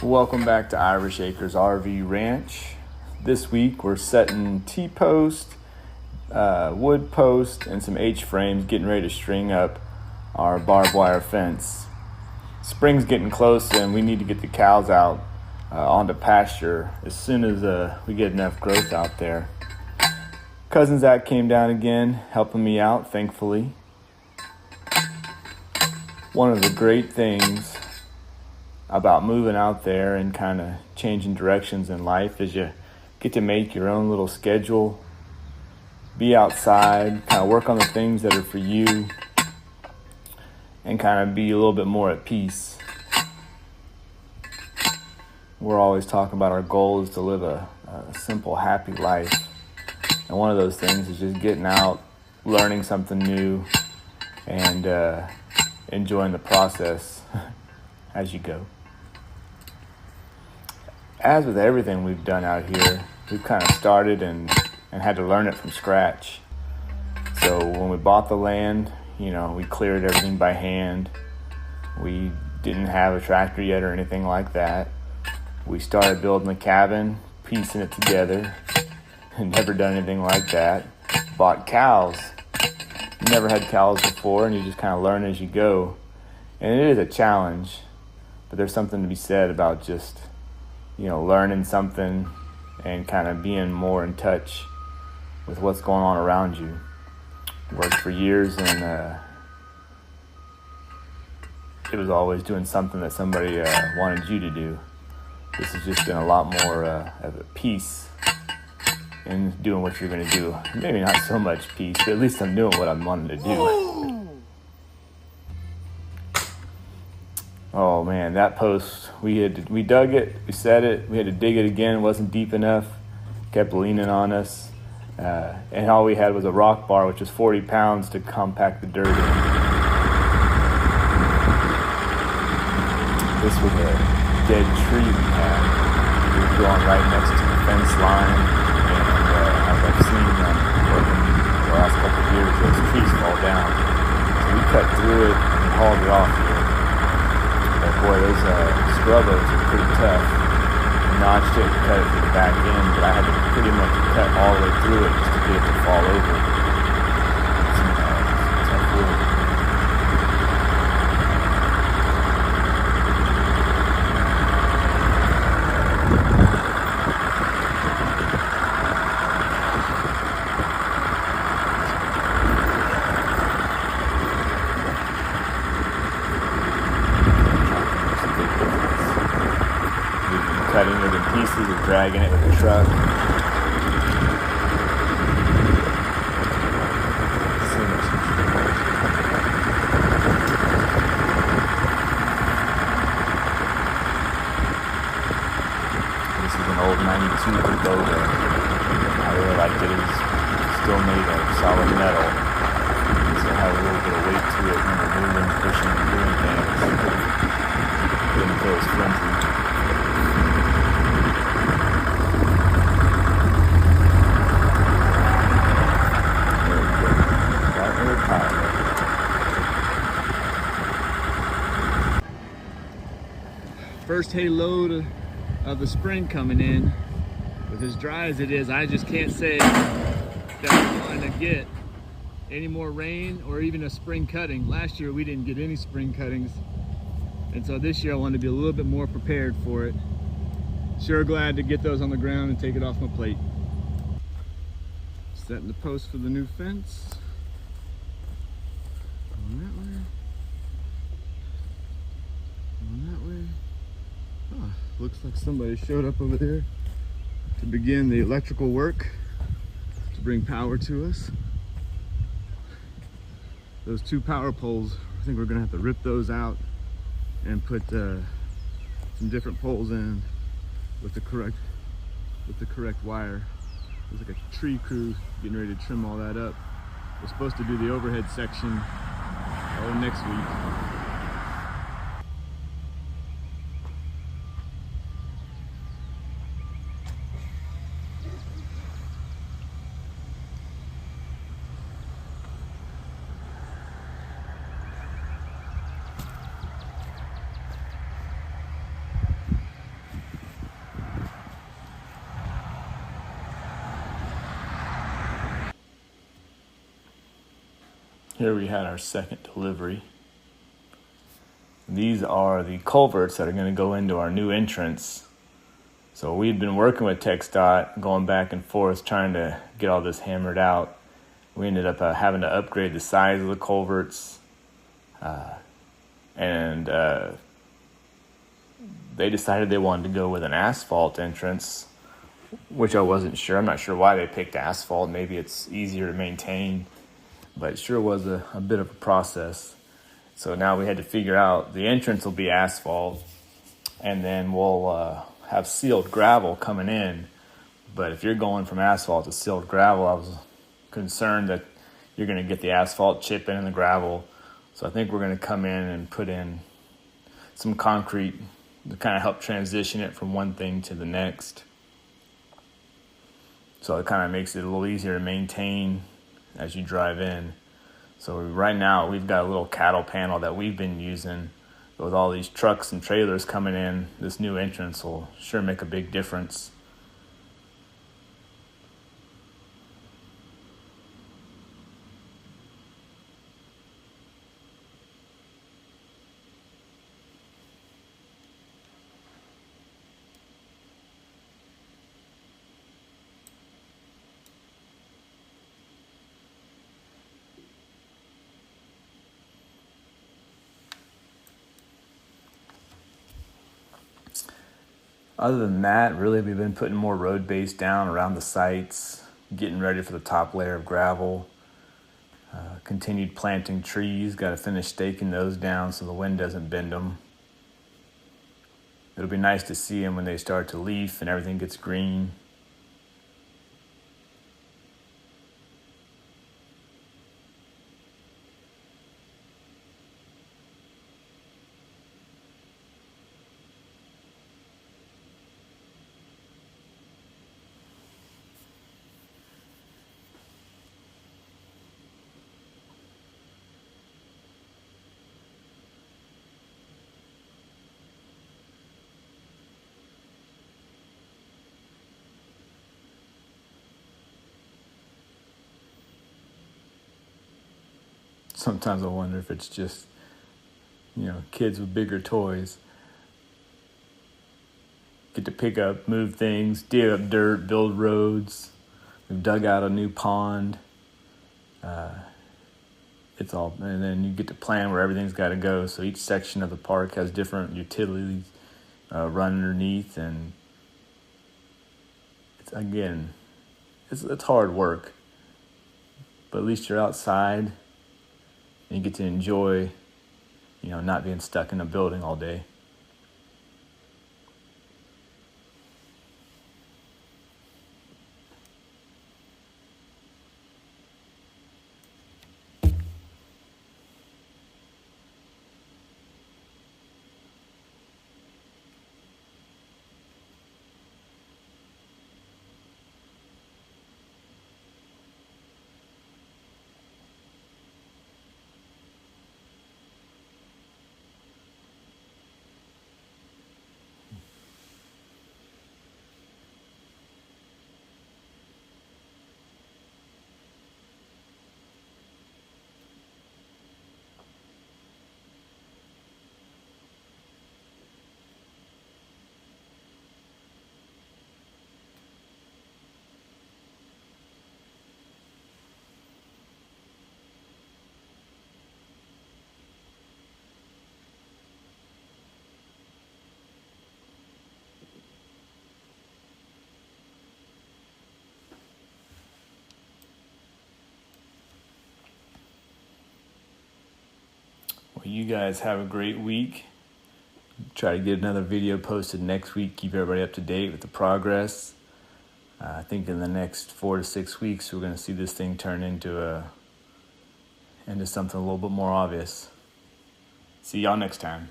Welcome back to Irish Acres RV Ranch. This week we're setting T-post, wood post, and some H-frames, getting ready to string up our barbed wire fence. Spring's getting close and we need to get the cows out onto pasture as soon as we get enough growth out there. Cousin Zach came down again, helping me out, thankfully. One of the great things about moving out there and kind of changing directions in life is you get to make your own little schedule, be outside, kind of work on the things that are for you, and kind of be a little bit more at peace. We're always talking about our goal is to live a simple, happy life. And one of those things is just getting out, learning something new, and enjoying the process as you go. As with everything we've done out here, we've kind of started and had to learn it from scratch. So when we bought the land, we cleared everything by hand. We didn't have a tractor yet or anything like that. We started building the cabin, piecing it together. Never done anything like that. Bought cows. Never had cows before, and you just kind of learn as you go. And it is a challenge, but there's something to be said about just learning something and kind of being more in touch with what's going on around you. Worked for years and it was always doing something that somebody wanted you to do. This has just been a lot more of a peace in doing what you're going to do. Maybe not so much peace, but at least I'm doing what I'm wanting to do. Oh man, that post, we dug it, we set it, we had to dig it again, it wasn't deep enough, kept leaning on us, and all we had was a rock bar, which was 40 pounds to compact the dirt in. This was a dead tree we had. It was growing right next to the fence line, and as I've seen working the last couple of years, those trees fall down. So we cut through it and hauled it off here. But boy, those scrub oaks are pretty tough. I notched it and cut it to the back end, but I had to pretty much cut all the way through it just to get it to fall over. It's tough wood. Cutting it in pieces and dragging it with the truck. This is an old 92 Kubota. I really liked it. It was still made of solid metal. So it had a little bit of weight to it when we're moving, pushing, and doing things. Didn't feel as flimsy. First hay load of the spring coming in. With as dry as it is, I just can't say that I'm going to get any more rain or even a spring cutting. Last year we didn't get any spring cuttings, and so this year I wanted to be a little bit more prepared for it. Sure glad to get those on the ground and take it off my plate. Setting the post for the new fence. Going that way. Going that way. Oh, looks like somebody showed up over there to begin the electrical work to bring power to us. Those two power poles, I think we're gonna have to rip those out and put some different poles in with the correct wire. There's like a tree crew getting ready to trim all that up. We're supposed to do the overhead section next week. Here we had our second delivery. These are the culverts that are going to go into our new entrance. So we'd been working with TxDOT, going back and forth, trying to get all this hammered out. We ended up having to upgrade the size of the culverts. And they decided they wanted to go with an asphalt entrance, which I wasn't sure. I'm not sure why they picked asphalt. Maybe it's easier to maintain, but it sure was a bit of a process. So now we had to figure out the entrance will be asphalt, and then we'll have sealed gravel coming in. But if you're going from asphalt to sealed gravel, I was concerned that you're going to get the asphalt chipping in the gravel. So I think we're going to come in and put in some concrete to kind of help transition it from one thing to the next. So it kind of makes it a little easier to maintain as you drive in. So right now we've got a little cattle panel that we've been using. But with all these trucks and trailers coming in, this new entrance will sure make a big difference. Other than that, really, we've been putting more road base down around the sites, getting ready for the top layer of gravel, continued planting trees, got to finish staking those down so the wind doesn't bend them. It'll be nice to see them when they start to leaf and everything gets green. Sometimes I wonder if it's just, kids with bigger toys. Get to pick up, move things, dig up dirt, build roads. We've dug out a new pond. It's all, and then you get to plan where everything's got to go. So each section of the park has different utilities run underneath, and it's hard work. But at least you're outside. And you get to enjoy, not being stuck in a building all day. Well, you guys have a great week. Try to get another video posted next week. Keep everybody up to date with the progress. I think in the next 4 to 6 weeks, we're going to see this thing turn into something a little bit more obvious. See y'all next time.